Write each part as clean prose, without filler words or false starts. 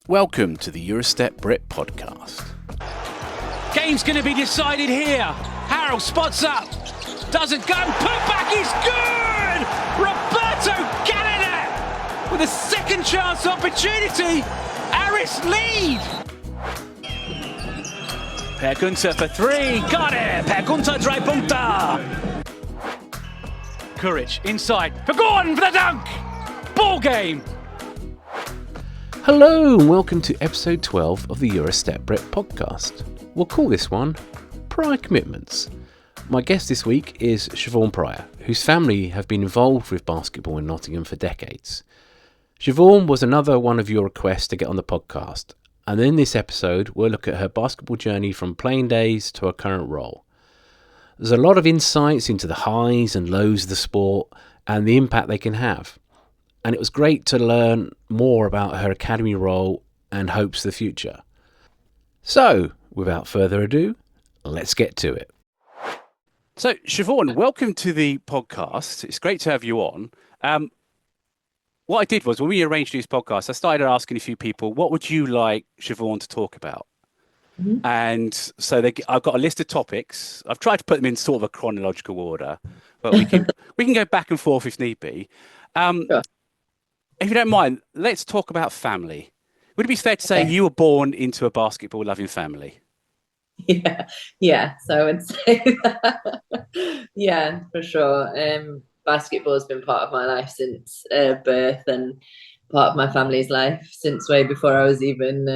Welcome to the Eurostep Brit podcast. Game's going to be decided here. Harold spots up, doesn't go, put back is good! Roberto Gallina with a second chance opportunity. Aris lead. Per Gunter for three, got it! Per Gunter drei Punkte. Courage inside, for Gordon for the dunk! Ball game! Hello and welcome to episode 12 of the Eurostep Brit podcast. We'll call this one Prior Commitments. My guest this week is Siobhán Prior, whose family have been involved with basketball in Nottingham for decades. Siobhán was another one of your requests to get on the podcast, and in this episode we'll look at her basketball journey from playing days to her current role. There's a lot of insights into the highs and lows of the sport and the impact they can have. And it was great to learn more about her academy role and hopes for the future. So, without further ado, let's get to it. So, Siobhán, welcome to the podcast. It's great to have you on. What I did was, when we arranged this podcast, I started asking a few people, what would you like Siobhán to talk about? Mm-hmm. And so I've got a list of topics. I've tried to put them in sort of a chronological order, but we can go back and forth if need be. Sure. If you don't mind, let's talk about family. Would it be fair to say you were born into a basketball-loving family? Yeah. So I would say that. Yeah, for sure. Basketball has been part of my life since birth and part of my family's life since way before I was even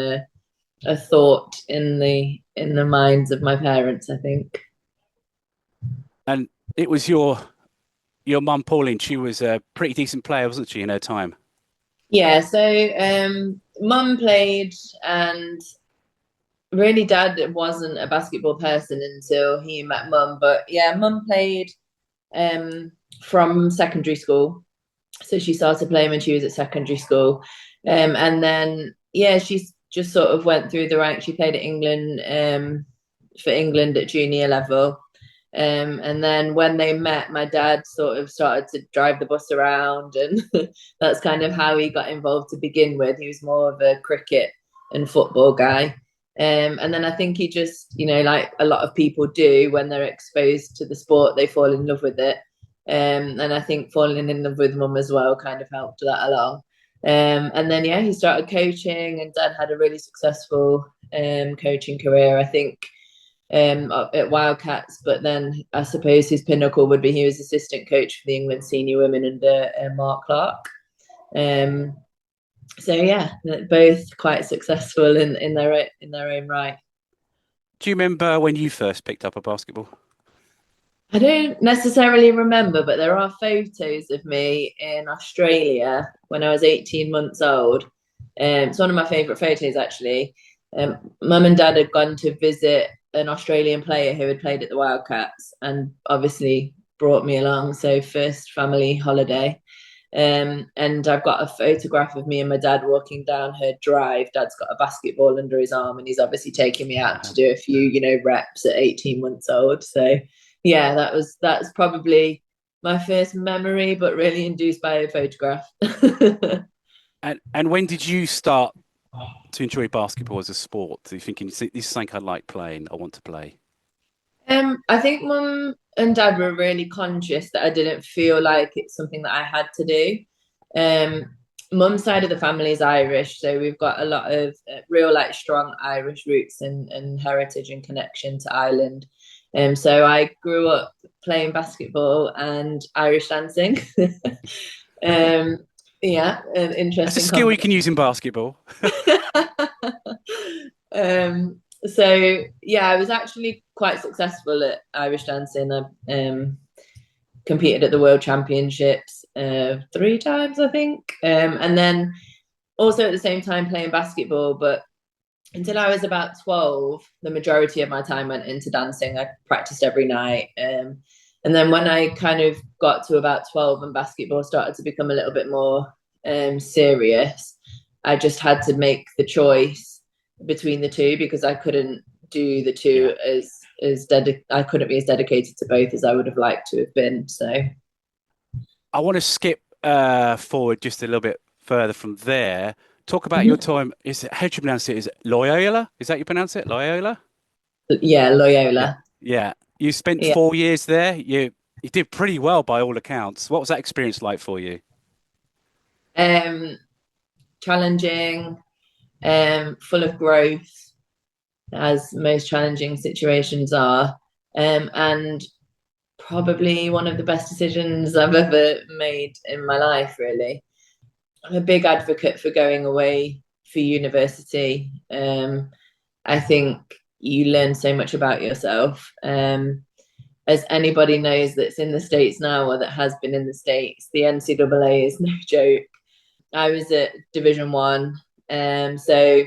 a thought in the minds of my parents, I think. And it was your mum, Pauline. She was a pretty decent player, wasn't she, in her time? Yeah, so mum played, and really dad wasn't a basketball person until he met mum. But yeah, mum played from secondary school. So she started playing when she was at secondary school. And then, yeah, she just sort of went through the ranks. She played at England for England at junior level. And then when they met, my dad sort of started to drive the bus around, and that's kind of how he got involved to begin with. He was more of a cricket and football guy. And then I think he just, like a lot of people do when they're exposed to the sport, they fall in love with it. And I think falling in love with mum as well kind of helped that along. And then, yeah, he started coaching, and dad had a really successful coaching career, I think, at Wildcats. But then I suppose his pinnacle would be he was assistant coach for the England senior women under Mark Clark. So yeah, both quite successful in their own right. Do you remember when you first picked up a basketball? I don't necessarily remember, but there are photos of me in Australia when I was 18 months old. It's one of my favourite photos, actually. Mum and dad had gone to visit an Australian player who had played at the Wildcats, and obviously brought me along. So first family holiday. And I've got a photograph of me and my dad walking down her drive. Dad's got a basketball under his arm, and he's obviously taking me out to do a few, reps at 18 months old. So yeah, that's probably my first memory, but really induced by a photograph. And when did you start to enjoy basketball as a sport? Are you thinking, this is something I like playing, I want to play? I think mum and dad were really conscious that I didn't feel like it's something that I had to do. Mum's side of the family is Irish, so we've got a lot of real strong Irish roots and heritage and connection to Ireland. So I grew up playing basketball and Irish dancing. Yeah, an interesting. That's a skill you can use in basketball. So yeah, I was actually quite successful at Irish dancing. I competed at the World Championships 3 times, I think, and then also at the same time playing basketball. But until I was about 12, the majority of my time went into dancing. I practiced every night. And then when I kind of got to about 12 and basketball started to become a little bit more serious, I just had to make the choice between the two, because I couldn't do the two I couldn't be as dedicated to both as I would have liked to have been. So I want to skip forward just a little bit further from there. Talk about your time. How do you pronounce it? Is it Loyola? Is that you pronounce it? Loyola? Yeah, Yeah. Loyola. Yeah. You spent Yeah. 4 years there. You did pretty well by all accounts. What was that experience like for you? Um, Challenging, full of growth, as most challenging situations are, and probably one of the best decisions I've ever made in my life, really. I'm a big advocate for going away for university. I think you learn so much about yourself. As anybody knows that's in the States now or that has been in the States, the NCAA is no joke. I was at Division 1, so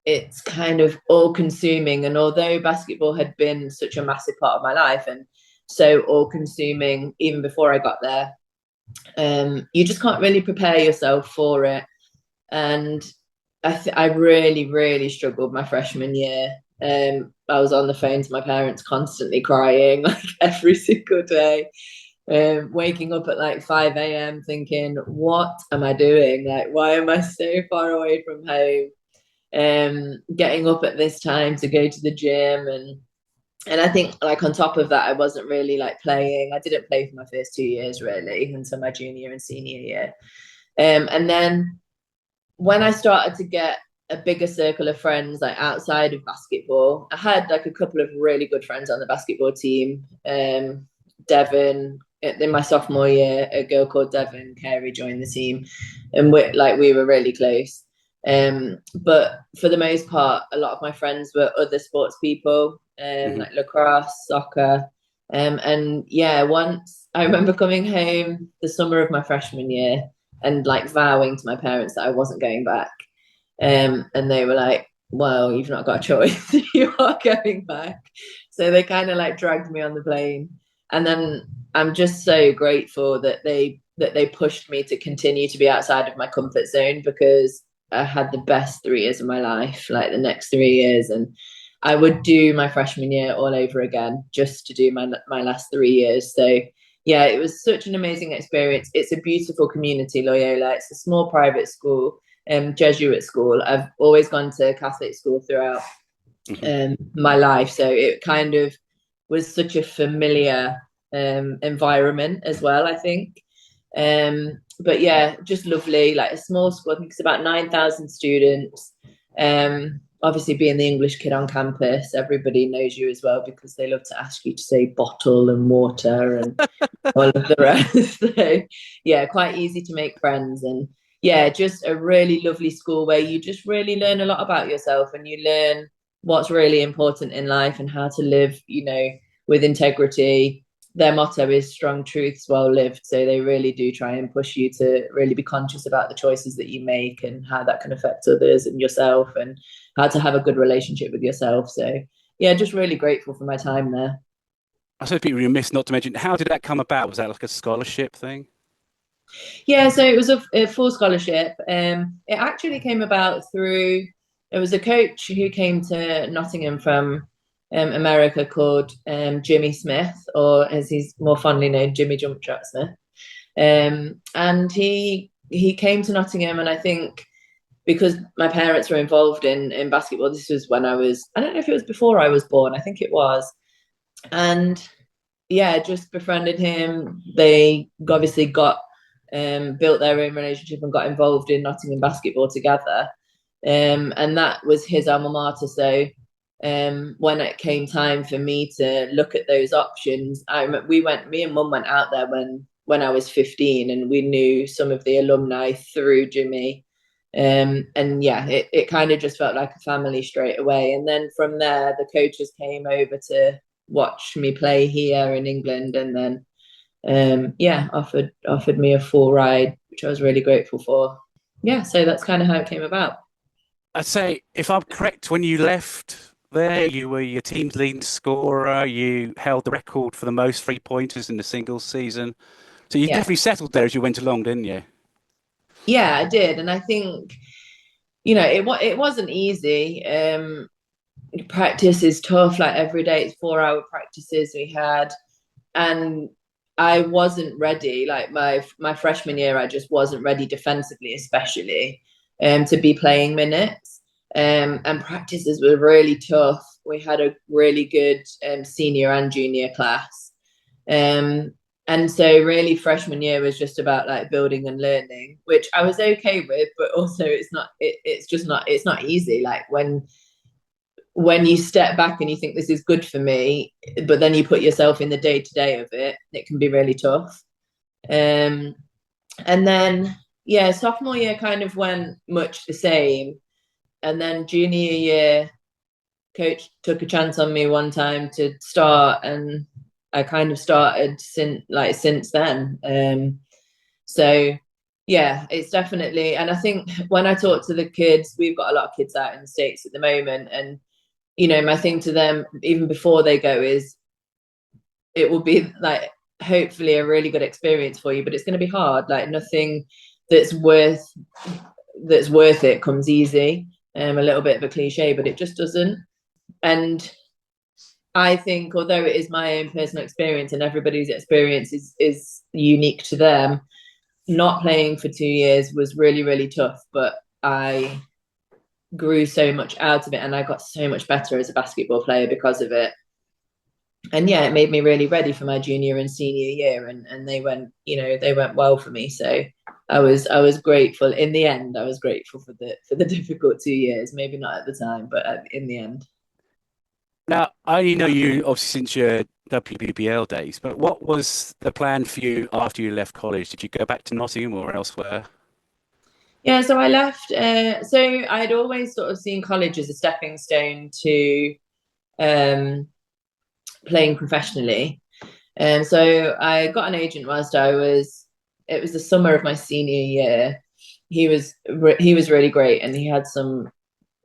it's kind of all consuming. And although basketball had been such a massive part of my life and so all consuming even before I got there, you just can't really prepare yourself for it. And I really, really struggled my freshman year. I was on the phone to my parents constantly crying like every single day, waking up at like 5 a.m. thinking, what am I doing? Like, why am I so far away from home? Getting up at this time to go to the gym, and I think like on top of that, I wasn't really like playing. I didn't play for my first 2 years really until my junior and senior year. And then when I started to get a bigger circle of friends like outside of basketball, I had like a couple of really good friends on the basketball team. Devon, in my sophomore year, a girl called Devon Carey joined the team, and we were really close. But for the most part, a lot of my friends were other sports people, like lacrosse, soccer. And yeah, once I remember coming home the summer of my freshman year and like vowing to my parents that I wasn't going back. And they were like, well, you've not got a choice. You are going back. So they kind of like dragged me on the plane. And then I'm just so grateful that they pushed me to continue to be outside of my comfort zone, because I had the best 3 years of my life, like the next 3 years. And I would do my freshman year all over again just to do my last 3 years. So yeah, it was such an amazing experience. It's a beautiful community, Loyola. It's a small private school, Jesuit school. I've always gone to Catholic school throughout my life. So it kind of was such a familiar environment as well, I think. But yeah, just lovely, like a small school. I think it's about 9,000 students. Obviously, being the English kid on campus, everybody knows you as well because they love to ask you to say bottle and water and all of the rest. So, yeah, quite easy to make friends. And yeah, just a really lovely school where you just really learn a lot about yourself and you learn what's really important in life and how to live, with integrity. Their motto is strong truths well lived. So they really do try and push you to really be conscious about the choices that you make and how that can affect others and yourself, and how to have a good relationship with yourself. So yeah, just really grateful for my time there. I suppose people remiss not to mention, how did that come about? Was that like a scholarship thing? Yeah, so it was a full scholarship. It actually came about through, it was a coach who came to Nottingham from America called Jimmy Smith, or as he's more fondly known, Jimmy Jump Shot Smith. And he came to Nottingham, and I think because my parents were involved in basketball, this was when I don't know if it was before I was born, I think it was. And yeah, just befriended him. They obviously built their own relationship and got involved in Nottingham basketball together. And that was his alma mater. So when it came time for me to look at those options, me and mum went out there when I was 15, and we knew some of the alumni through Jimmy. And yeah, it kind of just felt like a family straight away. And then from there, the coaches came over to watch me play here in England, and then offered me a full ride, which I was really grateful for. Yeah, so that's kind of how it came about. I'd say, if I'm correct, when you left there, you were your team's leading scorer. You held the record for the most 3-pointers in the singles season. So you Yeah, definitely settled there as you went along, didn't you? yeah, I did, and I think it wasn't easy. Practice is tough. Like every day, it's 4-hour practices we had, and I wasn't ready. Like my freshman year, I just wasn't ready defensively, especially. to be playing minutes. And practices were really tough. We had a really good senior and junior class. And so really freshman year was just about like building and learning, which I was okay with, but also it's not easy. Like when you step back and you think this is good for me, but then you put yourself in the day-to-day of it, it can be really tough. And then, yeah, sophomore year kind of went much the same. And then junior year, coach took a chance on me one time to start, and I kind of started since then. So yeah, it's definitely, and I think when I talk to the kids, we've got a lot of kids out in the States at the moment, and my thing to them, even before they go, is it will be like hopefully a really good experience for you, but it's going to be hard. Like nothing that's worth it comes easy. A little bit of a cliche, but it just doesn't. And I think, although it is my own personal experience and everybody's experience is unique to them, not playing for 2 years was really, really tough, but I grew so much out of it, and I got so much better as a basketball player because of it. And yeah, it made me really ready for my junior and senior year, and they went well for me. So I was grateful. In the end, I was grateful for the difficult 2 years. Maybe not at the time, but in the end. Now, I only know you obviously since your WBBL days, but what was the plan for you after you left college? Did you go back to Nottingham or elsewhere? Yeah, so I left. So I'd always sort of seen college as a stepping stone to playing professionally. So I got an agent whilst it was the summer of my senior year. He was really great, and he had some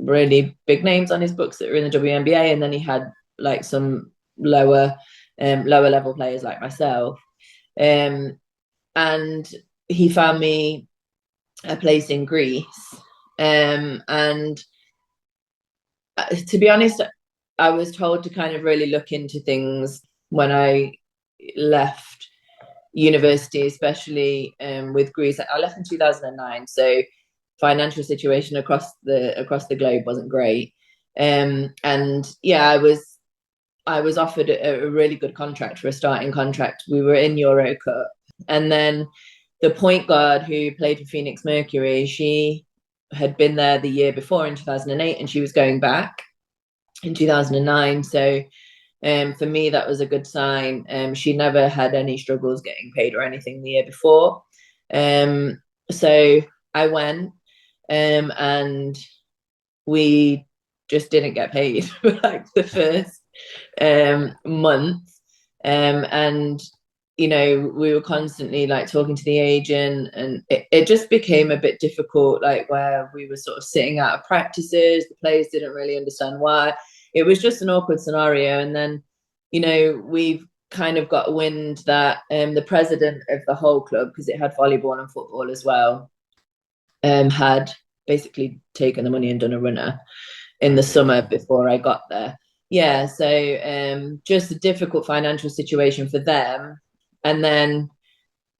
really big names on his books that were in the WNBA, and then he had like some lower level players like myself. And he found me a place in Greece. And to be honest, I was told to kind of really look into things when I left university, especially with Greece. I left in 2009, so financial situation across the globe wasn't great. And yeah, I was offered a really good contract for a starting contract. We were in Euro Cup, and then the point guard who played for Phoenix Mercury, she had been there the year before in 2008, and she was going back in 2009. So for me, that was a good sign. She never had any struggles getting paid or anything the year before. So I went, and we just didn't get paid for like the first month. And we were constantly like talking to the agent, and it just became a bit difficult, like where we were sort of sitting out of practices. The players didn't really understand why. It was just an awkward scenario. And then, we've kind of got wind that the president of the whole club, because it had volleyball and football as well, had basically taken the money and done a runner in the summer before I got there. Yeah, so just a difficult financial situation for them. And then,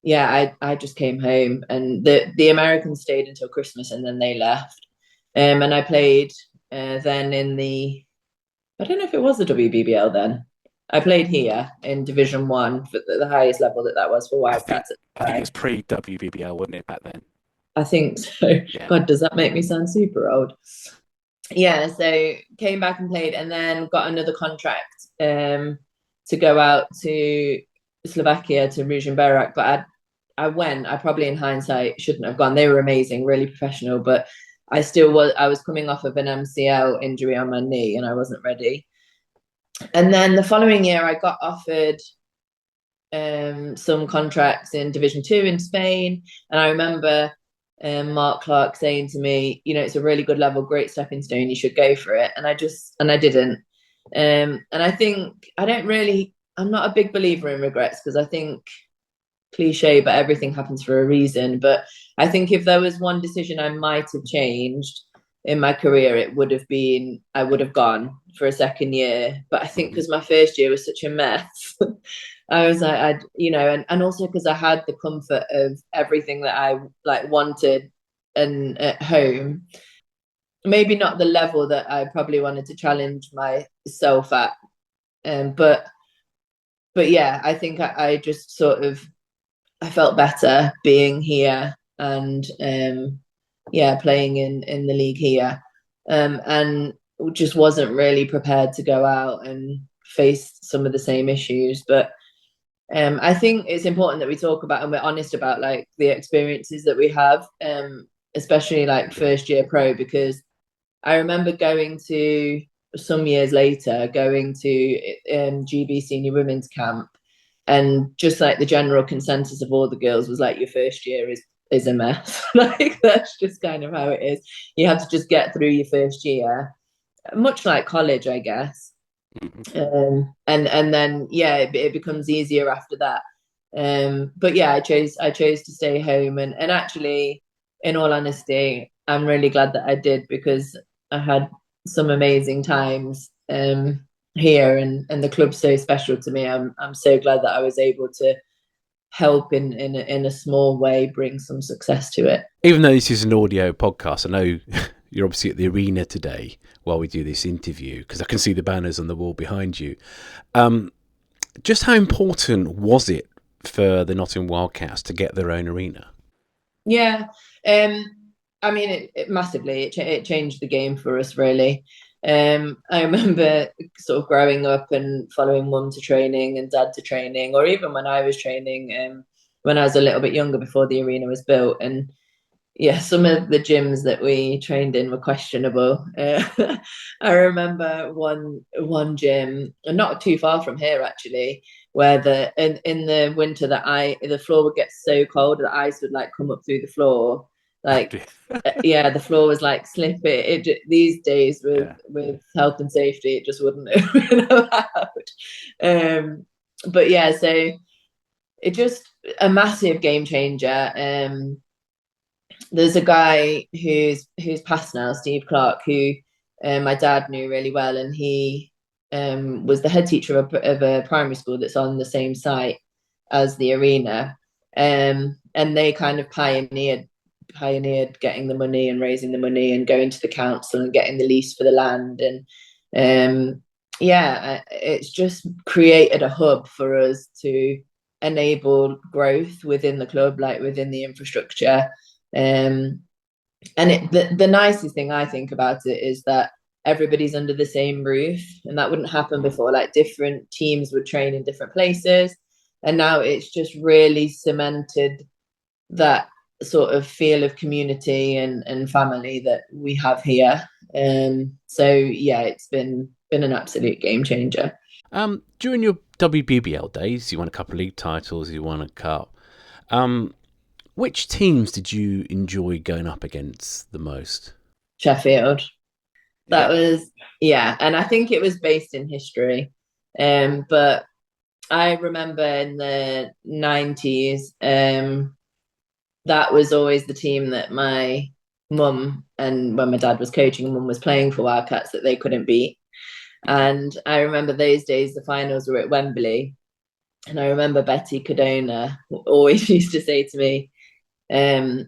yeah, I just came home, and the Americans stayed until Christmas, and then they left. And I played then in I don't know if it was the WBBL then. I played here in Division 1 for the highest level that was for Wildcats. I think it was pre-WBBL, wasn't it, back then? I think so. Yeah. God, does that make me sound super old? Yeah, so came back and played, and then got another contract to go out to Slovakia to Ružomberok. But I went. I probably in hindsight shouldn't have gone. They were amazing, really professional, but I was coming off of an MCL injury on my knee, and I wasn't ready. And then the following year, I got offered some contracts in Division 2 in Spain, and I remember Mark Clark saying to me, it's a really good level, great stepping stone, you should go for it. And I didn't. And I think I'm not a big believer in regrets, because I think, cliche, but everything happens for a reason. But I think if there was one decision I might have changed in my career, it would have been, I would have gone for a second year. But I think because my first year was such a mess, I was like, and also because I had the comfort of everything that I like wanted and at home. Maybe not the level that I probably wanted to challenge myself at, but yeah, I think I just sort of I felt better being here and playing in the league here, and just wasn't really prepared to go out and face some of the same issues. But I think it's important that we talk about and we're honest about like the experiences that we have, especially like first year pro, because I remember going to some years later going to GB senior women's camp, and just like the general consensus of all the girls was like, your first year is a mess. Like that's just kind of how it is. You have to just get through your first year, much like college, I guess. And then it becomes easier after that. But yeah, I chose to stay home, and actually, in all honesty, I'm really glad that I did, because I had some amazing times here, and the club's so special to me. I'm so glad that I was able to help in a small way bring some success to it. Even though this is an audio podcast, I know you're obviously at the arena today while we do this interview, because I can see the banners on the wall behind you. Just how important was it for the Nottingham Wildcats to get their own arena? Yeah, I mean, it massively it changed the game for us, really. I remember sort of growing up and following mum to training and dad to training, or even when I was training, when I was a little bit younger before the arena was built. And yeah, some of the gyms that we trained in were questionable. I remember one gym, not too far from here actually, where in the winter the floor would get so cold that ice would like come up through the floor. Like the floor was like slippy. These days with health and safety, it just wouldn't have been allowed. But yeah, so it just a massive game changer. There's a guy who's passed now, Steve Clark, who my dad knew really well, and he was the head teacher of a primary school that's on the same site as the arena, and they kind of pioneered getting the money and raising the money and going to the council and getting the lease for the land. And it's just created a hub for us to enable growth within the club, like within the infrastructure. And the nicest thing I think about it is that everybody's under the same roof, and that wouldn't happen before. Like different teams would train in different places, and now it's just really cemented that sort of feel of community and family that we have here. So yeah, it's been an absolute game changer. During your WBBL days, you won a couple of league titles, you won a cup. Which teams did you enjoy going up against the most? Sheffield. That was, and I think it was based in history. But I remember in the 90s, that was always the team that my mum, and when my dad was coaching, mum was playing for Wildcats, that they couldn't beat. And I remember those days, the finals were at Wembley. And I remember Betty Cardona always used to say to me, I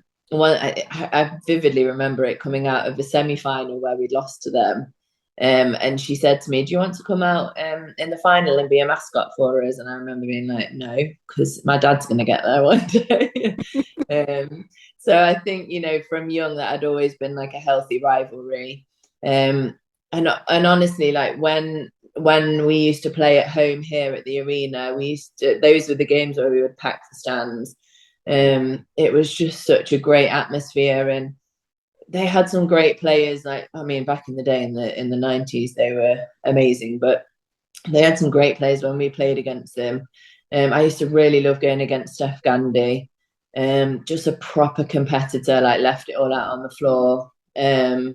vividly remember it coming out of a semi-final where we'd lost to them, and she said to me, do you want to come out in the final and be a mascot for us? And I remember being like, no, because my dad's going to get there one day. So I think, from young, that I'd always been like a healthy rivalry, and honestly, like when we used to play at home here at the arena, those were the games where we would pack the stands. It was just such a great atmosphere, and they had some great players. Like, I mean, back in the day in the 90s, they were amazing, but they had some great players when we played against them. I used to really love going against Steph Gandy, just a proper competitor, like left it all out on the floor. They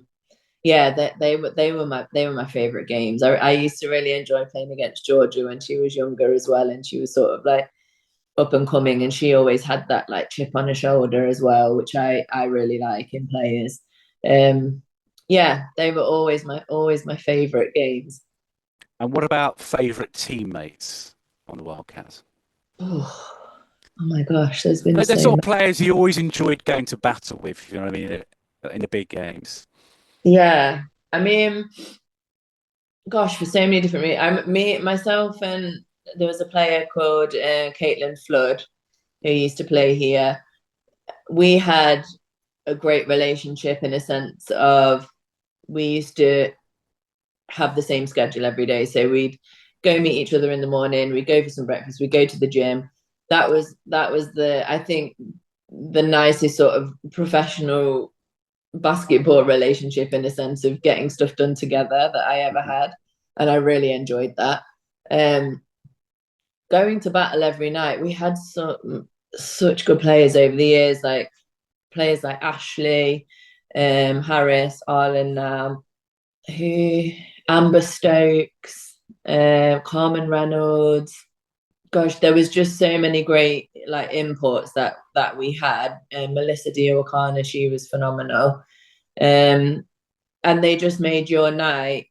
were my favorite games. I used to really enjoy playing against Georgia when she was younger as well, and she was sort of like up and coming, and she always had that like chip on her shoulder as well, which I really like in players. They were always my favorite games. And what about favorite teammates on the Wildcats? Oh my gosh, there's been they're sort of players you always enjoyed going to battle with, you know what I mean? in the big games? Yeah, I mean, gosh, for so many different reasons. Myself, and there was a player called Caitlin Flood who used to play here. We had a great relationship in a sense of we used to have the same schedule every day. So we'd go meet each other in the morning, we'd go for some breakfast, we'd go to the gym. That was I think the nicest sort of professional basketball relationship in a sense of getting stuff done together that I ever had. And I really enjoyed that. Going to battle every night, we had such good players over the years, like players like Ashley, Harris, Arlen now, who Amber Stokes, Carmen Reynolds. Gosh, there was just so many great like imports that we had. Melissa Diawakana, she was phenomenal. And they just made your night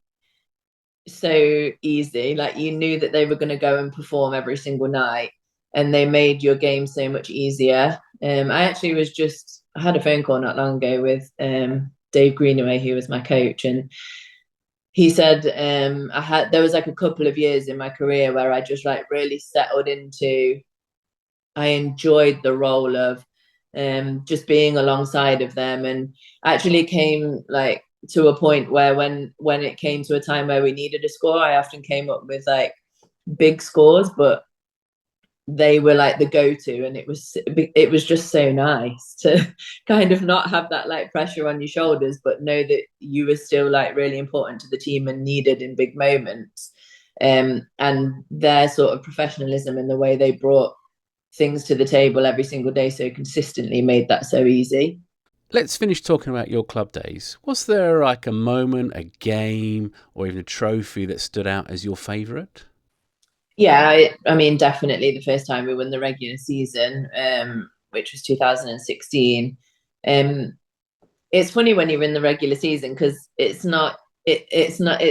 so easy. Like you knew that they were going to go and perform every single night, and they made your game so much easier. I actually I had a phone call not long ago with Dave Greenaway, who was my coach, and he said there was like a couple of years in my career where I just like really settled into, I enjoyed the role of just being alongside of them, and actually came like to a point where when it came to a time where we needed a score, I often came up with like big scores, but they were like the go-to, and it was just so nice to kind of not have that like pressure on your shoulders, but know that you were still like really important to the team and needed in big moments. And their sort of professionalism and the way they brought things to the table every single day so consistently made that so easy. Let's finish talking about your club days. Was there like a moment, a game, or even a trophy that stood out as your favourite? Yeah, I mean, definitely the first time we won the regular season, which was 2016. It's funny when you're in the regular season because it's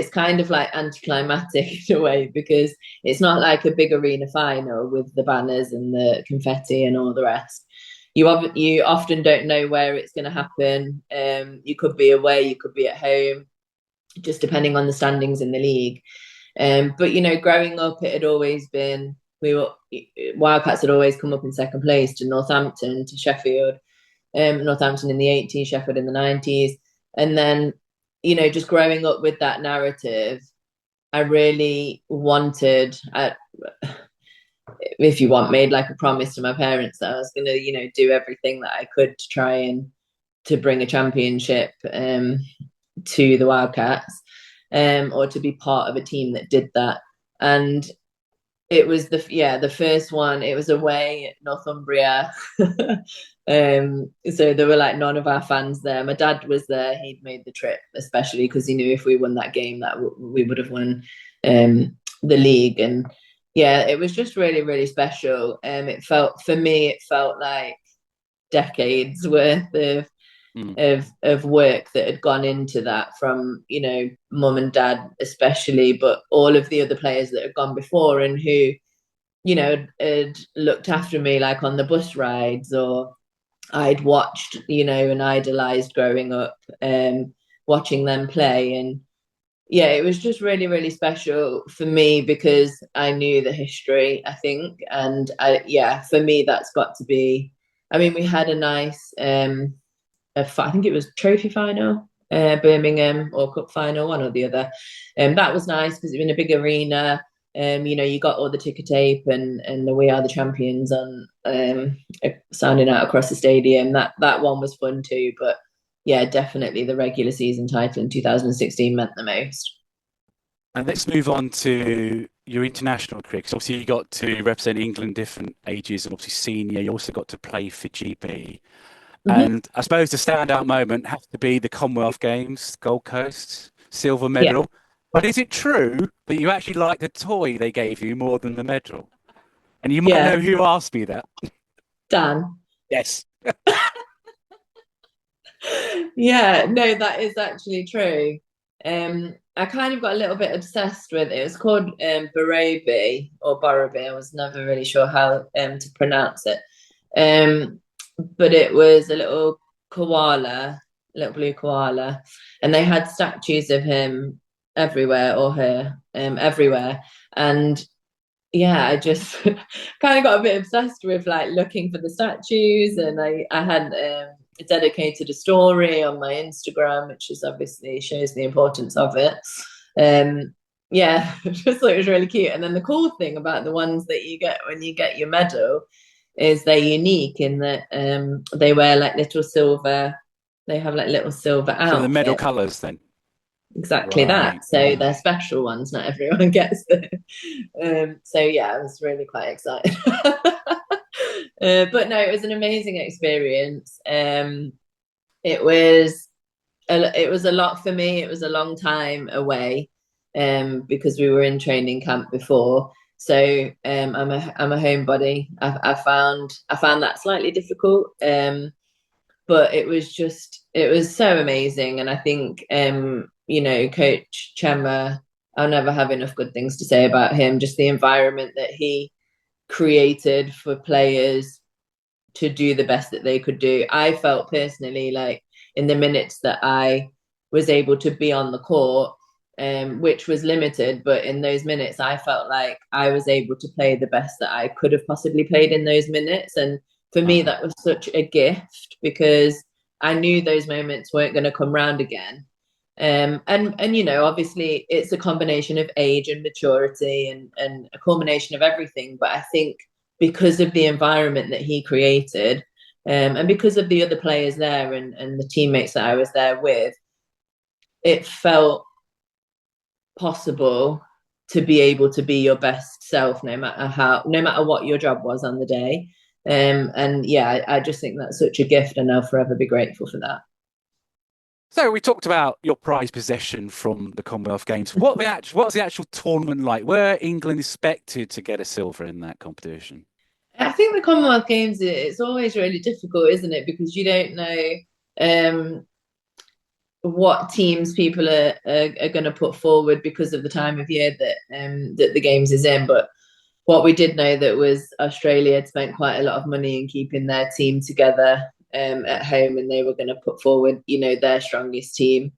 kind of like anticlimactic in a way, because it's not like a big arena final with the banners and the confetti and all the rest. You often don't know where it's going to happen. You could be away, you could be at home, just depending on the standings in the league. But growing up, it had always been Wildcats had always come up in second place to Northampton, to Sheffield. Northampton in the 80s, Sheffield in the 90s. And then, just growing up with that narrative, I really wanted, if you want, made like a promise to my parents that I was going to, do everything that I could to try and to bring a championship to the Wildcats, or to be part of a team that did that. And it was the first one. It was away at Northumbria. So there were like none of our fans there. My dad was there. He'd made the trip, especially because he knew if we won that game that we would have won the league. And yeah, it was just really, really special. It felt like decades worth of work that had gone into that, from mum and dad especially, but all of the other players that had gone before and who had looked after me like on the bus rides, or I'd watched and idolized growing up, watching them play. And yeah, it was just really, really special for me because I knew the history, I think. And for me, that's got to be, I mean, we had a nice I think it was trophy final, Birmingham, or cup final, one or the other. That was nice because it was in a big arena. You got all the ticker tape and the "We Are the Champions" on sounding out across the stadium. That one was fun too. But yeah, definitely the regular season title in 2016 meant the most. And let's move on to your international career, because obviously you got to represent England different ages, and obviously senior. You also got to play for GB. And I suppose the standout moment has to be the Commonwealth Games, Gold Coast, silver medal. Yeah. But is it true that you actually liked the toy they gave you more than the medal? And you might know who asked me that. Dan. Yes. Yeah, no, that is actually true. I kind of got a little bit obsessed with it. It was called Borobi or Borobi. I was never really sure how to pronounce it. But it was a little koala little blue koala, and they had statues of him everywhere, or her, everywhere. And yeah, I just kind of got a bit obsessed with like looking for the statues, and I had dedicated a story on my Instagram, which is obviously shows the importance of it. Yeah, just thought it was really cute. And then the cool thing about the ones that you get when you get your medal is they're unique in that they wear like little silver. They have like little silver outfits. So the medal colours then. Exactly that. So they're special ones. Not everyone gets them. So yeah, I was really quite excited. But no, it was an amazing experience. It was a lot for me. It was a long time away, because we were in training camp before. So I'm a homebody. I found that slightly difficult. But it was so amazing, and I think Coach Chema, I'll never have enough good things to say about him. Just the environment that he created for players to do the best that they could do. I felt personally like in the minutes that I was able to be on the court, which was limited, but in those minutes I felt like I was able to play the best that I could have possibly played in those minutes. And for me, that was such a gift, because I knew those moments weren't going to come round again. And obviously it's a combination of age and maturity and a culmination of everything. But I think because of the environment that he created, and because of the other players there and the teammates that I was there with, it felt possible to be able to be your best self no matter what your job was on the day. And yeah, I just think that's such a gift, and I'll forever be grateful for that. So we talked about your prize possession from the Commonwealth Games. What's the actual tournament like? Were England expected to get a silver in that competition? I think the Commonwealth Games, it's always really difficult, isn't it? Because you don't know what teams people are going to put forward because of the time of year that the Games is in. But what we did know that was Australia had spent quite a lot of money in keeping their team together at home, and they were going to put forward, their strongest team.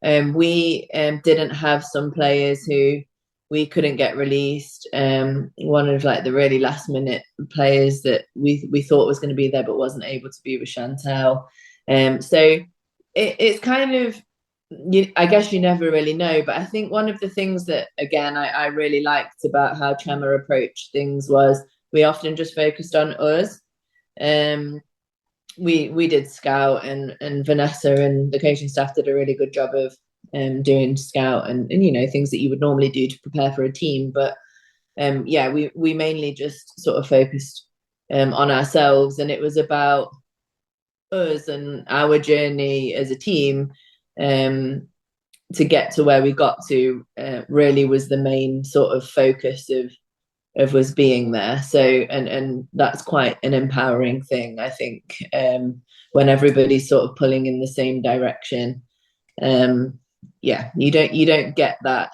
We didn't have some players who we couldn't get released. One of like the really last minute players that we thought was going to be there but wasn't able to be was Chantal. So it's kind of, I guess you never really know. But I think one of the things that, again, I really liked about how Chema approached things was we often just focused on us. We did scout, and Vanessa and the coaching staff did a really good job of doing scout and things that you would normally do to prepare for a team. But yeah, we mainly just sort of focused on ourselves, and it was about us and our journey as a team to get to where we got to. Really was the main sort of focus of us being there. So and that's quite an empowering thing, I think, when everybody's sort of pulling in the same direction. Yeah, you don't get that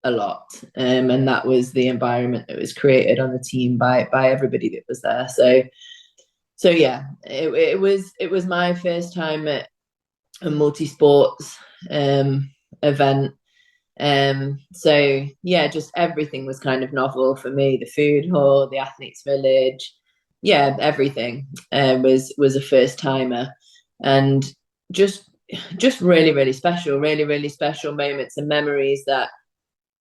a lot, and that was the environment that was created on the team by everybody that was there. So yeah, it was my first time at a multi-sports event. So yeah, just everything was kind of novel for me. The food hall, the athletes village, yeah, everything was a first timer, and just really, really special, really, really special moments and memories that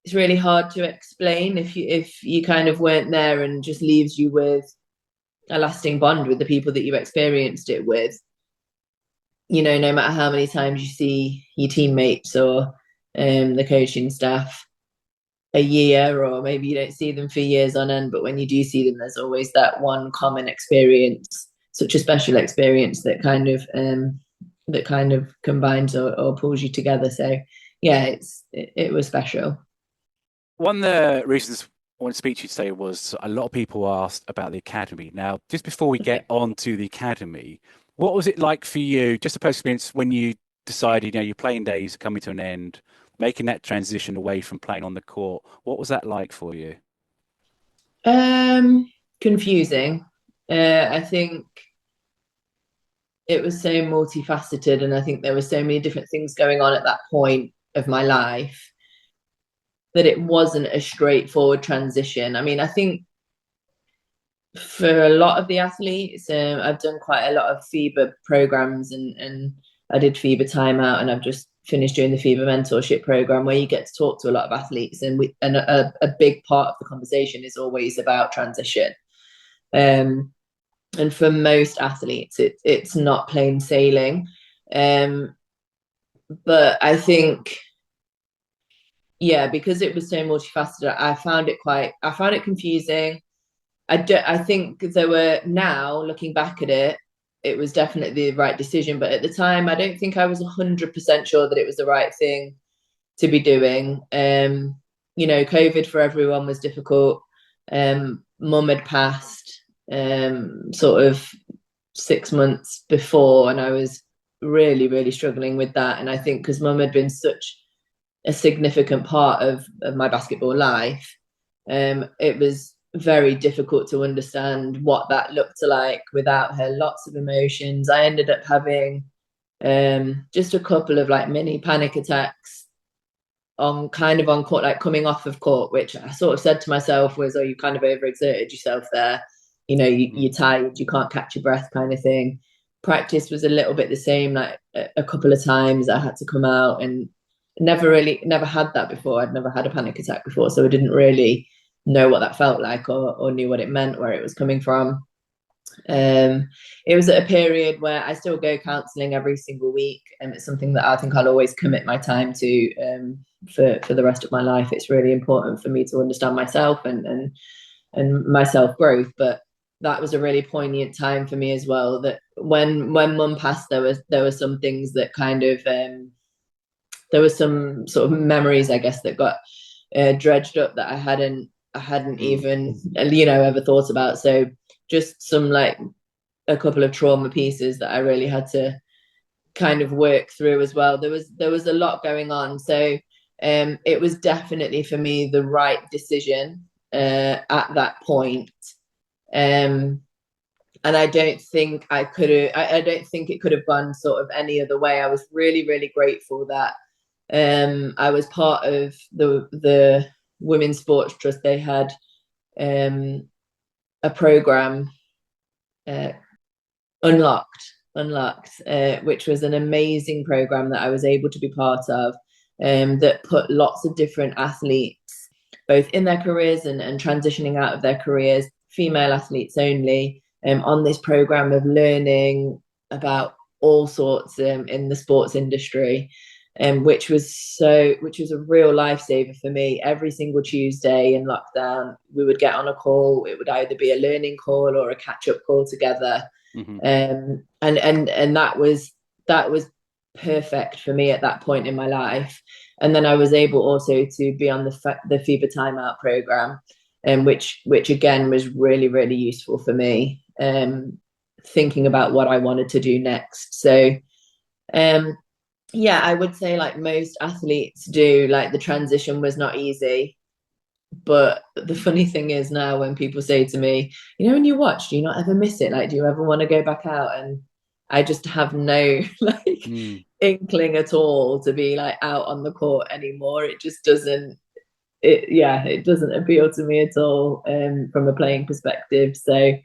it's really hard to explain if you kind of weren't there, and just leaves you with a lasting bond with the people that you experienced it with. No matter how many times you see your teammates or the coaching staff a year, or maybe you don't see them for years on end, but when you do see them, there's always that one common experience, such a special experience that kind of combines or pulls you together. So yeah, it was special. One of the reasons I want to speak to you today was a lot of people asked about the academy. Now, just before we get on to the academy, what was it like for you, just a personal experience, when you decided, your playing days are coming to an end, making that transition away from playing on the court? What was that like for you? Confusing. I think it was so multifaceted, and I think there were so many different things going on at that point of my life that it wasn't a straightforward transition. I mean, I think for a lot of the athletes, I've done quite a lot of FIBA programs, and I did FIBA timeout, and I've just finished doing the FIBA mentorship program, where you get to talk to a lot of athletes, and a big part of the conversation is always about transition. And for most athletes, it's not plain sailing. But I think, yeah, because it was so multifaceted, I found it confusing. I think there were, now looking back at it, it was definitely the right decision. But at the time, I don't think I was 100% sure that it was the right thing to be doing. You know, COVID for everyone was difficult. Mum had passed sort of 6 months before, and I was really, really struggling with that. And I think because Mum had been such a significant part of my basketball life, it was very difficult to understand what that looked like without her. Lots of emotions. I ended up having just a couple of like mini panic attacks on court, like coming off of court, which I sort of said to myself was, oh, you kind of overexerted yourself there. You know, you're tired, you can't catch your breath, kind of thing. Practice was a little bit the same. Like a couple of times I had to come out, and never had that before. I'd never had a panic attack before, so I didn't really know what that felt like, or knew what it meant, where it was coming from. It was at a period where I still go counselling every single week, and it's something that I think I'll always commit my time to for the rest of my life. It's really important for me to understand myself and my self growth. But that was a really poignant time for me as well. That when Mum passed, there were some things that kind of there were some sort of memories, I guess, that got dredged up that I hadn't even ever thought about. So just some, like, a couple of trauma pieces that I really had to kind of work through as well. There was a lot going on. So it was definitely for me the right decision at that point. And I don't think I don't think it could have gone sort of any other way. I was really, really grateful that I was part of the Women's Sports Trust. They had a program, Unlocked, which was an amazing program that I was able to be part of, that put lots of different athletes, both in their careers and transitioning out of their careers, female athletes only, on this program of learning about all sorts in the sports industry. Which was a real lifesaver for me. Every single Tuesday in lockdown, we would get on a call. It would either be a learning call or a catch-up call together. Mm-hmm. And that was perfect for me at that point in my life. And then I was able also to be on the FIBA timeout program, which again was really, really useful for me, thinking about what I wanted to do next. So yeah, I would say, like most athletes do, like, the transition was not easy. But the funny thing is, now when people say to me, when you watch, do you not ever miss it? Like, do you ever want to go back out? And I just have no inkling at all to be like out on the court anymore. It just doesn't. It doesn't appeal to me at all from a playing perspective. So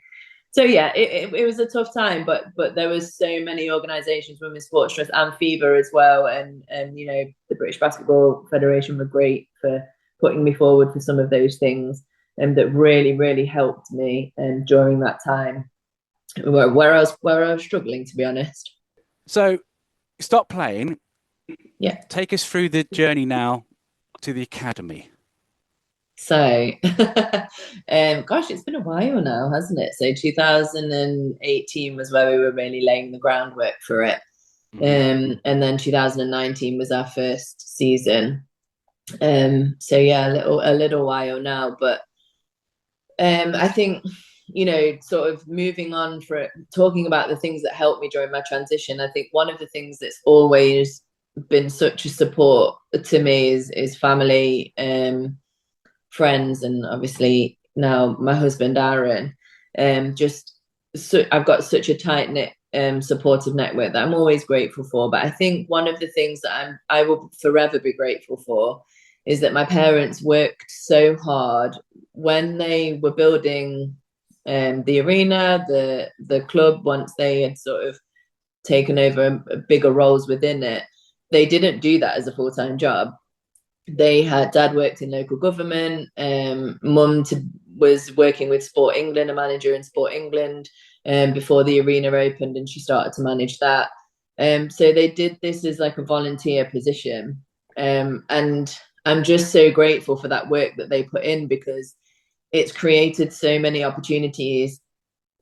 yeah, it was a tough time, but there was so many organisations, Women's Sports Trust and FIBA as well, and the British Basketball Federation were great for putting me forward for some of those things, and that really, really helped me during that time where I was struggling, to be honest. So, stop playing. Yeah. Take us through the journey now to the academy. So, gosh, it's been a while now, hasn't it? So 2018 was where we were really laying the groundwork for it. And then 2019 was our first season. So yeah, a little while now, but I think, sort of moving on for talking about the things that helped me during my transition, I think one of the things that's always been such a support to me is family, friends, and obviously now my husband Aaron. I've got such a tight-knit supportive network that I'm always grateful for. But I think one of the things that I will forever be grateful for is that my parents worked so hard when they were building the arena, the club, once they had sort of taken over bigger roles within it. They didn't do that as a full-time job. Dad worked in local government, mum was working with Sport England, a manager in Sport England, before the arena opened, and she started to manage that. So they did this as like a volunteer position. And I'm just so grateful for that work that they put in, because it's created so many opportunities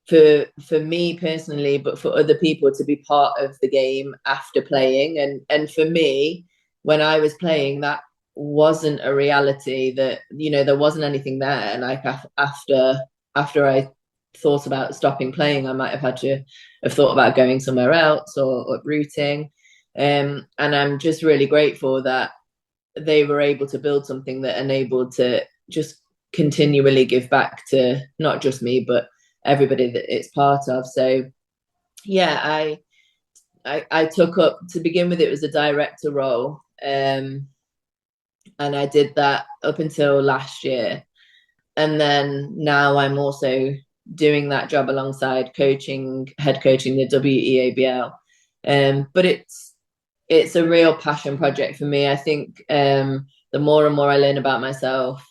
for me personally, but for other people to be part of the game after playing. And for me, when I was playing, that wasn't a reality, that, you know, there wasn't anything there. And like after I thought about stopping playing, I might have had to have thought about going somewhere else or uprooting. And I'm just really grateful that they were able to build something that enabled to just continually give back to not just me, but everybody that it's part of. So yeah, I took up, to begin with, it was a director role. And I did that up until last year. And then now I'm also doing that job alongside head coaching the WEABL. But it's a real passion project for me. I think the more and more I learn about myself,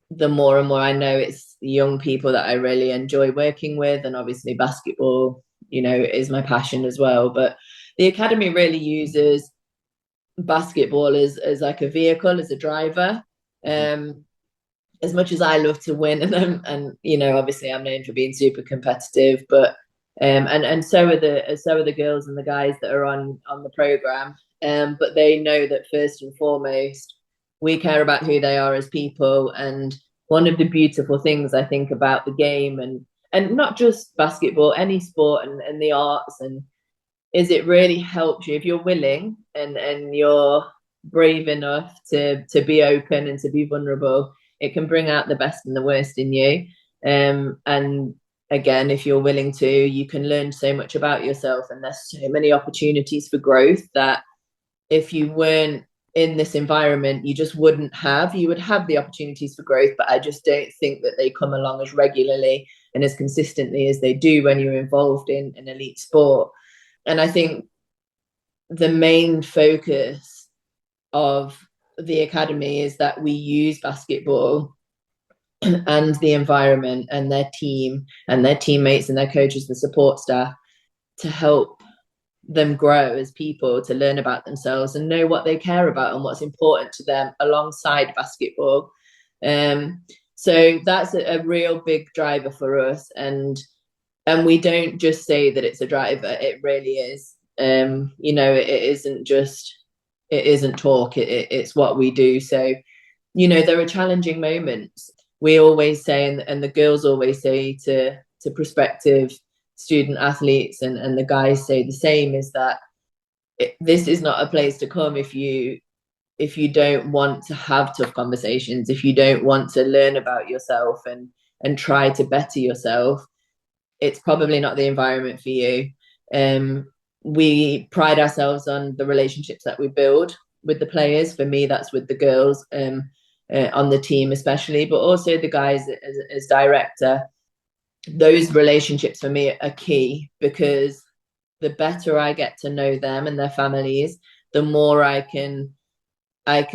the more and more I know it's young people that I really enjoy working with. And obviously basketball, you know, is my passion as well. But the academy really uses basketball as like a vehicle, as a driver. As much as I love to win, and you know, obviously I'm known for being super competitive, but and so are the girls and the guys that are on the program. But they know that first and foremost, we care about who they are as people. And one of the beautiful things I think about the game, and not just basketball, any sport and the arts, and is it really helps you if you're willing and you're brave enough to be open and to be vulnerable. It can bring out the best and the worst in you. And again, if you're willing to, you can learn so much about yourself. And there's so many opportunities for growth that if you weren't in this environment, you just wouldn't have. You would have the opportunities for growth, but I just don't think that they come along as regularly and as consistently as they do when you're involved in an elite sport. And I think the main focus of the academy is that we use basketball and the environment and their team and their teammates and their coaches, the support staff, to help them grow as people, to learn about themselves and know what they care about and what's important to them alongside basketball. So that's a real big driver for us. And we don't just say that it's a driver, it really is. You know, it isn't talk, it's what we do. So, you know, there are challenging moments. We always say, and the girls always say to prospective student athletes, and the guys say the same, is that this is not a place to come if you don't want to have tough conversations, if you don't want to learn about yourself and try to better yourself. It's probably not the environment for you. We pride ourselves on the relationships that we build with the players. For me, that's with the girls on the team especially, but also the guys as director. Those relationships for me are key, because the better I get to know them and their families, the more I can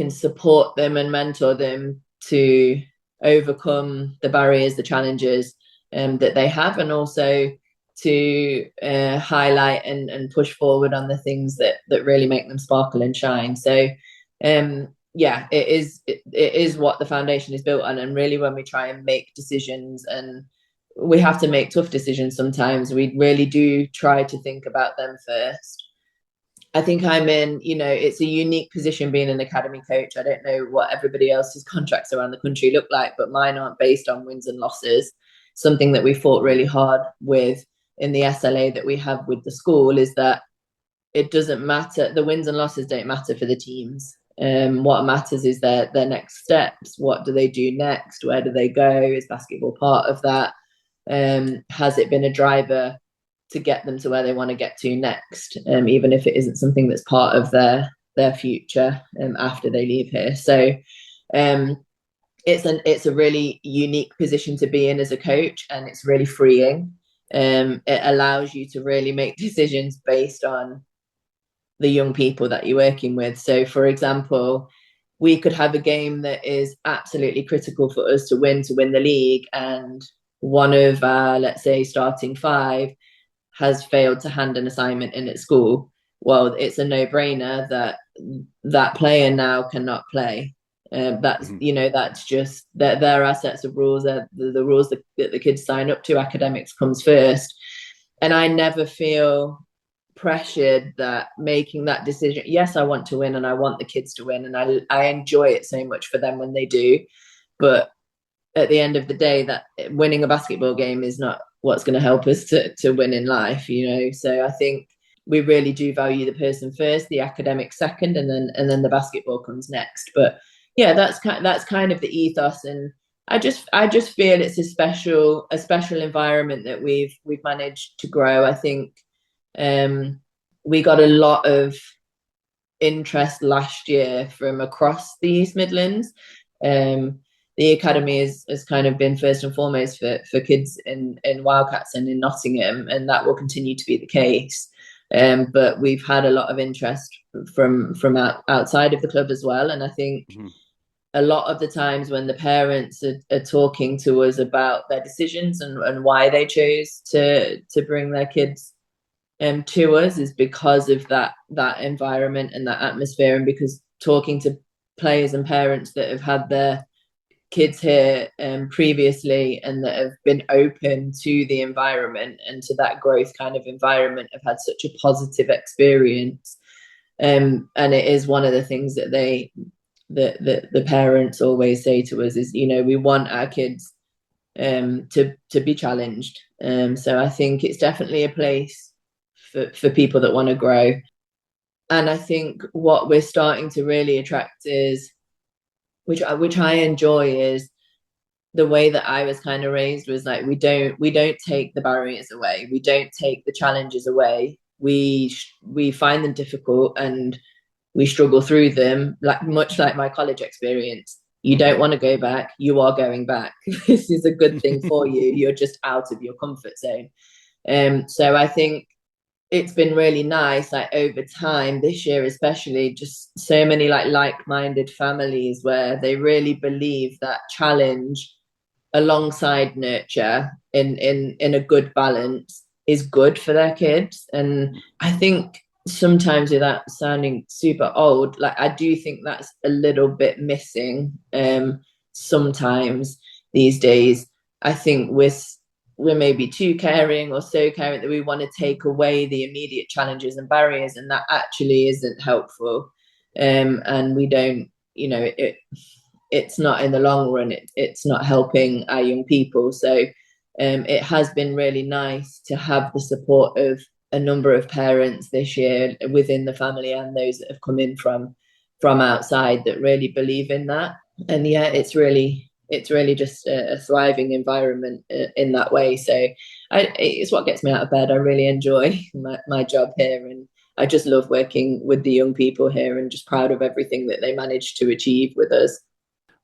support them and mentor them to overcome the barriers, the challenges that they have, and also to highlight and push forward on the things that really make them sparkle and shine. So yeah, it is what the foundation is built on. And really, when we try and make decisions, and we have to make tough decisions sometimes, we really do try to think about them first. I think I'm in, you know, it's a unique position being an academy coach. I don't know what everybody else's contracts around the country look like, but mine aren't based on wins and losses. Something that we fought really hard with in the SLA that we have with the school is that it doesn't matter. The wins and losses don't matter for the teams. What matters is their next steps. What do they do next? Where do they go? Is basketball part of that? Has it been a driver to get them to where they want to get to next, even if it isn't something that's part of their future after they leave here. So it's a really unique position to be in as a coach, and it's really freeing. It allows you to really make decisions based on the young people that you're working with. So, for example, we could have a game that is absolutely critical for us to win the league, and one of our, let's say, starting 5 has failed to hand an assignment in at school. Well, it's a no-brainer that that player now cannot play. That's that's just that there are sets of rules, that the rules that the kids sign up to. Academics comes first, and I never feel pressured that making that decision. Yes, I want to win, and I want the kids to win, and I enjoy it so much for them when they do. But at the end of the day, that winning a basketball game is not what's going to help us to win in life, So I think we really do value the person first, the academic second, and then the basketball comes next. But yeah, that's kind of the ethos, and I just feel it's a special environment that we've managed to grow. I think we got a lot of interest last year from across the East Midlands. The academy has kind of been first and foremost for kids in Wildcats and in Nottingham, and that will continue to be the case. But we've had a lot of interest from outside of the club as well, and I think a lot of the times when the parents are talking to us about their decisions and why they chose to bring their kids to us is because of that environment and that atmosphere, and because talking to players and parents that have had their kids here previously and that have been open to the environment and to that growth kind of environment, have had such a positive experience. And it is one of the things that the parents always say to us is, we want our kids to be challenged. So I think it's definitely a place for people that want to grow. And I think what we're starting to really attract is, which I enjoy, is the way that I was kind of raised was like, we don't take the barriers away. We don't take the challenges away. We find them difficult and we struggle through them, much like my college experience. You don't want to go back. You are going back. This is a good thing for you. You're just out of your comfort zone. So I think it's been really nice, over time, this year especially, just so many like-minded families where they really believe that challenge alongside nurture in a good balance is good for their kids. And I think sometimes, without sounding super old, I do think that's a little bit missing sometimes these days. I think we're maybe too caring or so caring that we want to take away the immediate challenges and barriers, and that actually isn't helpful. And we don't, it's not, in the long run, it's not helping our young people. So it has been really nice to have the support of a number of parents this year within the family, and those that have come in from outside, that really believe in that. And yeah, it's really just a thriving environment in that way. So it's what gets me out of bed. I really enjoy my job here, and I just love working with the young people here, and just proud of everything that they managed to achieve with us.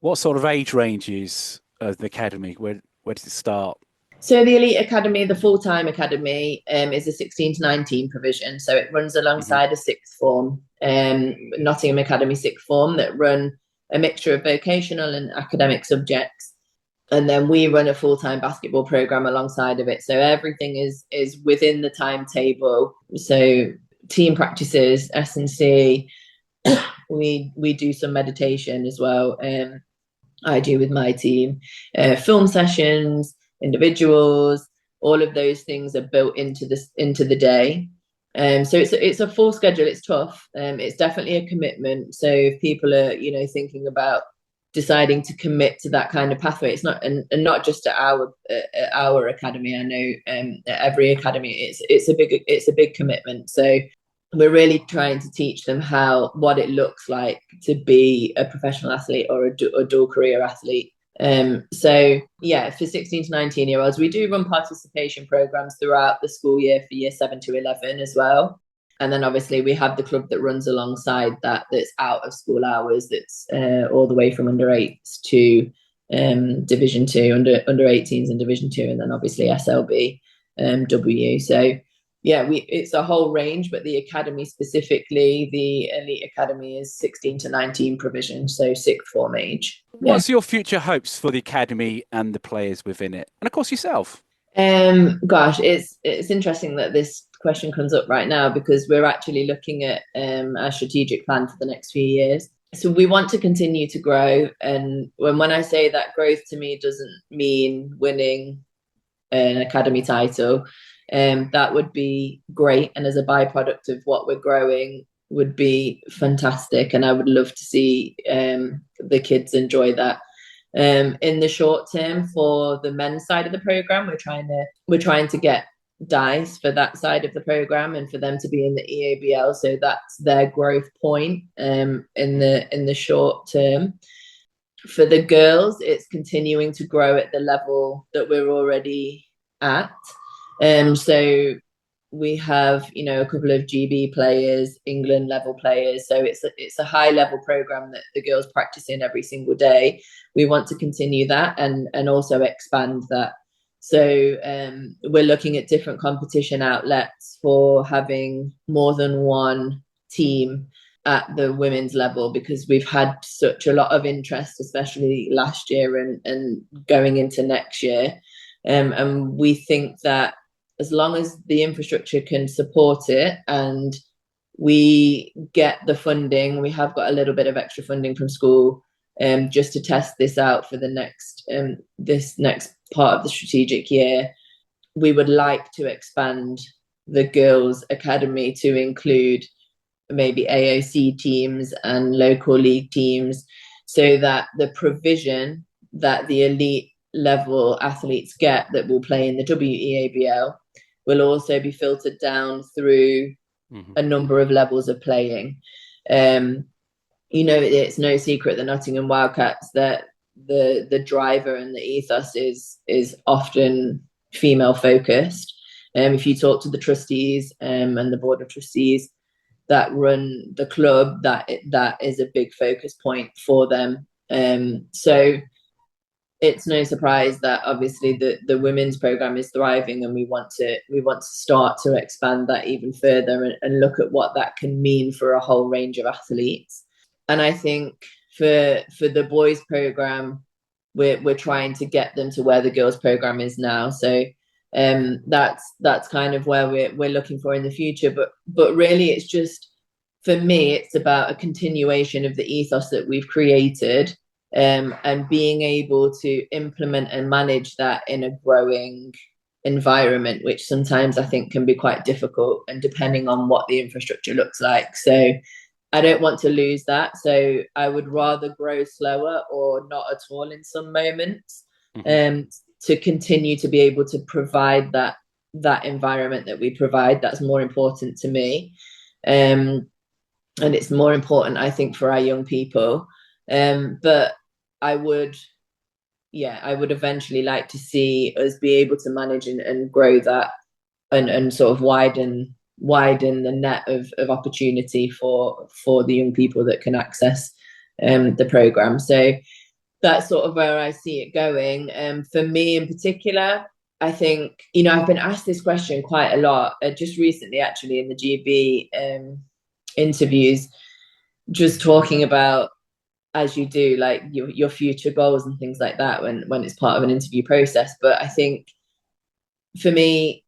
What sort of age ranges of the academy? Where does it start? So the Elite Academy, the full-time academy, is a 16 to 19 provision. So it runs alongside a sixth form, Nottingham Academy sixth form, that run a mixture of vocational and academic subjects. And then we run a full-time basketball program alongside of it. So everything is within the timetable. So team practices, S&C, we do some meditation as well. I do with my team, film sessions, individuals, all of those things are built into the day. So it's a full schedule. It's tough. It's definitely a commitment. So if people are, thinking about deciding to commit to that kind of pathway, it's not, and not just at our academy. I know at every academy, it's a big commitment. So we're really trying to teach them what it looks like to be a professional athlete or a dual career athlete. So yeah, for 16 to 19-year-olds, we do run participation programs throughout the school year for year 7 to 11 as well. And then obviously we have the club that runs alongside that, that's out of school hours, that's all the way from under 8s to Division 2, under 18s and Division 2, and then obviously SLB, W. So yeah, it's a whole range, but the academy specifically, the elite academy is 16 to 19 provision, so sixth form age. What's your future hopes for the academy and the players within it, and of course yourself? Gosh, it's interesting that this question comes up right now, because we're actually looking at our strategic plan for the next few years. So we want to continue to grow, and when I say that, growth to me doesn't mean winning an academy title. That would be great, and as a byproduct of what we're growing would be fantastic, and I would love to see the kids enjoy that. In the short term, for the men's side of the program, we're trying to get dice for that side of the program and for them to be in the EABL, so that's their growth point in the short term. For the girls, it's continuing to grow at the level that we're already at. So we have, a couple of GB players, England level players. So it's a high level program that the girls practice in every single day. We want to continue that and also expand that. So we're looking at different competition outlets for having more than one team at the women's level, because we've had such a lot of interest, especially last year and going into next year. And we think that as long as the infrastructure can support it and we get the funding, we have got a little bit of extra funding from school just to test this out for the this next part of the strategic year. We would like to expand the girls' academy to include maybe AOC teams and local league teams, so that the provision that the elite level athletes get that will play in the WEABL will also be filtered down through a number of levels of playing. It's no secret the Nottingham Wildcats, that the driver and the ethos is often female focused. If you talk to the trustees and the board of trustees that run the club, that is a big focus point for them. So it's no surprise that obviously the women's program is thriving, and we want to start to expand that even further and look at what that can mean for a whole range of athletes. And I think for the boys program, we're trying to get them to where the girls program is now. So that's kind of where we're looking for in the future. But really, it's just, for me, it's about a continuation of the ethos that we've created, and being able to implement and manage that in a growing environment, which sometimes I think can be quite difficult, and depending on what the infrastructure looks like. So I don't want to lose that. So I would rather grow slower or not at all in some moments, to continue to be able to provide that environment that we provide. That's more important to me. And it's more important, I think, for our young people. But I would eventually like to see us be able to manage and grow that and sort of widen the net of opportunity for the young people that can access the program. So that's sort of where I see it going. For me in particular, I think, I've been asked this question quite a lot, just recently actually in the GB interviews, just talking about, as you do, like your future goals and things like that when it's part of an interview process. But I think for me,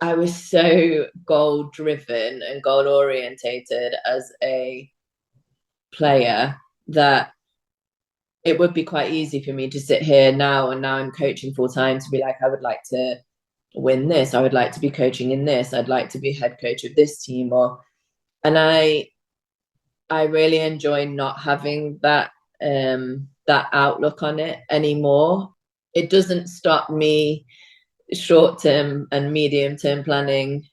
I was so goal driven and goal orientated as a player that it would be quite easy for me to sit here now, and now I'm coaching full time, to be like, I would like to win this, I would like to be coaching in this, I'd like to be head coach of this team, and I really enjoy not having that outlook on it anymore. It doesn't stop me short-term and medium-term planning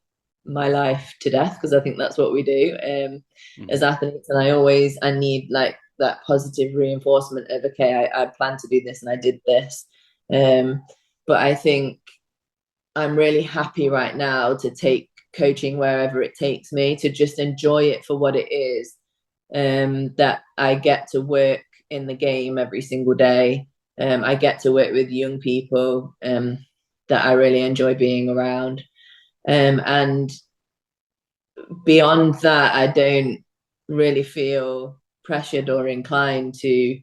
my life to death, because I think that's what we do as athletes. And I need like that positive reinforcement of, okay, I plan to do this and I did this. But I think I'm really happy right now to take coaching wherever it takes me, to just enjoy it for what it is. That I get to work in the game every single day. I get to work with young people that I really enjoy being around. And beyond that, I don't really feel pressured or inclined to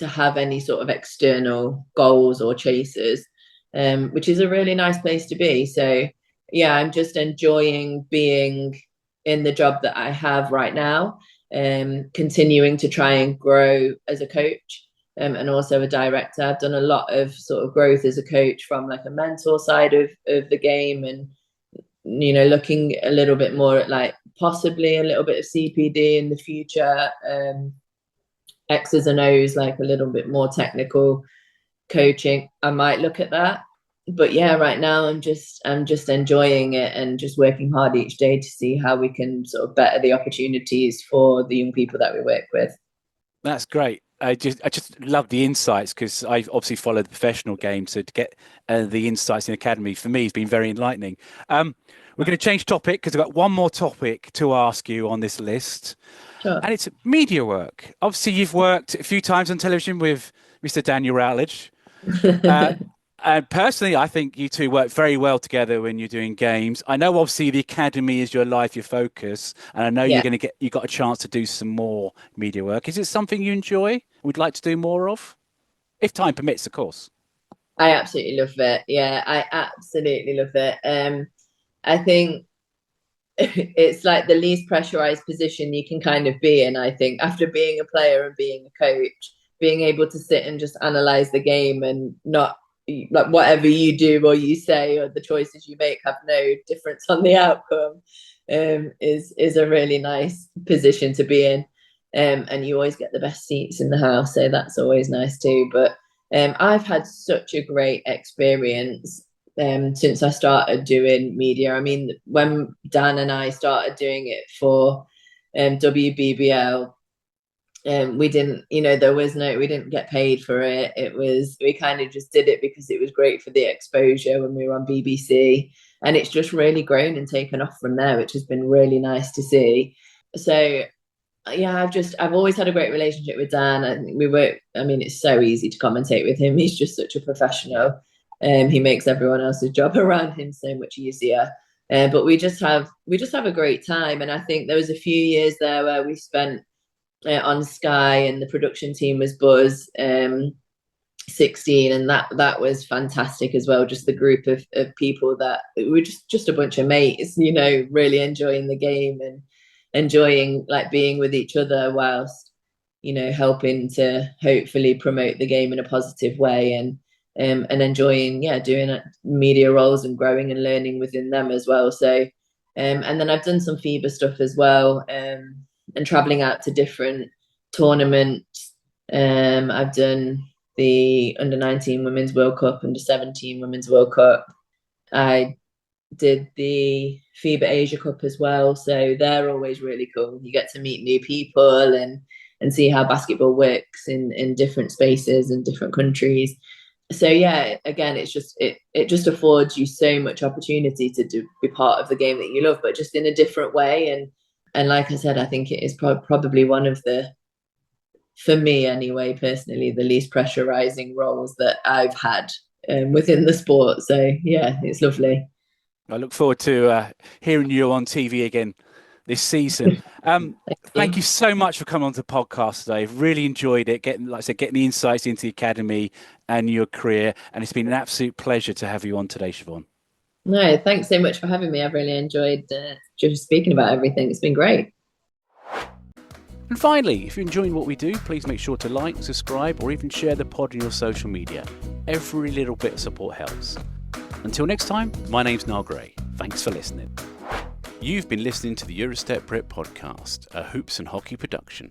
have any sort of external goals or chases, which is a really nice place to be. So yeah, I'm just enjoying being in the job that I have right now, continuing to try and grow as a coach. And also a director. I've done a lot of sort of growth as a coach from like a mentor side of the game, and looking a little bit more at like possibly a little bit of CPD in the future, X's and O's, like a little bit more technical coaching. I might look at that, but yeah, right now I'm just enjoying it and just working hard each day to see how we can sort of better the opportunities for the young people that we work with. That's great. I just love the insights, because I've obviously followed the professional game, so to get the insights in the academy for me has been very enlightening. We're going to change topic because I've got one more topic to ask you on this list. Sure. And it's media work. Obviously, you've worked a few times on television with Mr. Daniel Rowledge. And personally, I think you two work very well together when you're doing games. I know, obviously, the academy is your life, your focus, and I know you got a chance to do some more media work. Is it something you enjoy? Would like to do more of, if time permits, of course? I absolutely love it. Yeah, I absolutely love it. I think it's like the least pressurized position you can kind of be in. I think after being a player and being a coach, being able to sit and just analyze the game and not like whatever you do or you say or the choices you make have no difference on the outcome, is a really nice position to be in. And you always get the best seats in the house, so that's always nice too. But I've had such a great experience since I started doing media. I mean, when Dan and I started doing it for WBBL, we didn't, we didn't get paid for it. We kind of just did it because it was great for the exposure when we were on BBC, and it's just really grown and taken off from there, which has been really nice to see. So yeah, I've always had a great relationship with Dan. It's so easy to commentate with him. He's just such a professional. He makes everyone else's job around him so much easier. But we just have a great time. And I think there was a few years there where we spent on Sky, and the production team was Buzz 16, and that was fantastic as well. Just the group of people that were just a bunch of mates, really enjoying the game and enjoying like being with each other whilst helping to hopefully promote the game in a positive way, and enjoying doing media roles and growing and learning within them as well. So and then I've done some FIBA stuff as well, and traveling out to different tournaments. I've done the under-19 Women's World Cup, under-17 Women's World Cup. I did the FIBA Asia Cup as well, so they're always really cool. You get to meet new people and see how basketball works in different spaces and different countries. So yeah, again, it's just it just affords you so much opportunity to be part of the game that you love, but just in a different way. And like I said, I think it is probably one of the, for me anyway, personally, the least pressurizing roles that I've had within the sport. So yeah, it's lovely. I look forward to hearing you on TV again this season. Thank you so much for coming on to the podcast today. I've really enjoyed it, getting the insights into the academy and your career. And it's been an absolute pleasure to have you on today, Siobhán. No, thanks so much for having me. I've really enjoyed just speaking about everything. It's been great. And finally, if you're enjoying what we do, please make sure to like, subscribe, or even share the pod on your social media. Every little bit of support helps. Until next time, my name's Niall Gray. Thanks for listening. You've been listening to the Eurostep Brit podcast, a hoops and hockey production.